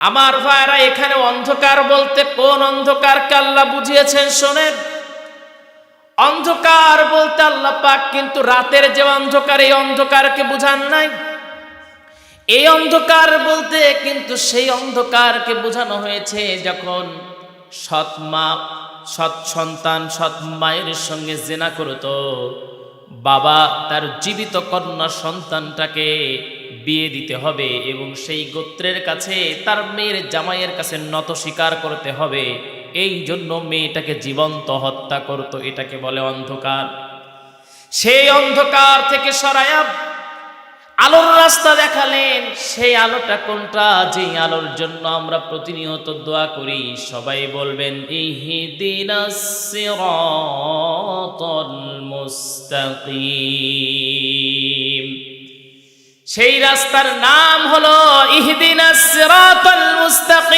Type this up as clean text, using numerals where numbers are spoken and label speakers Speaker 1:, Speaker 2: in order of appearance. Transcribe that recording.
Speaker 1: আমার ভাইরা, এখানে অন্ধকার বলতে কোন অন্ধকারকে আল্লাহ বুঝিয়েছেন শোনেন। অন্ধকার বলতে আল্লাহ পাক কিন্তু রাতের যে অন্ধকার, এই অন্ধকারকে বুঝান নাই। এই অন্ধকার বলতে কিন্তু সেই অন্ধকারকে বোঝানো হয়েছে যখন সৎ মা, সৎ সন্তান সৎ মায়ের সঙ্গে জিনা করত, বাবা তার জীবিত কন্যা সন্তানটাকে বিয়ে দিতে হবে এবং সেই গোত্রের কাছে তার মেয়ের জামাইয়ের কাছে নত স্বীকার করতে হবে, এই জন্য মেয়েটাকে জীবন্ত হত্যা করত। এটাকে বলে অন্ধকার। সেই অন্ধকার থেকে সরায়া আলোর রাস্তা দেখালেন। সেই আলোটা কোনটা? যে আলোর জন্য আমরা প্রতিনিয়ত দোয়া করি। সবাই বলবেন ইহদিনাস সিরাতাল মুস্তাকিম। সেই রাস্তার নাম হলো ইহদিনাস সিরাতাল মুস্তাকিম।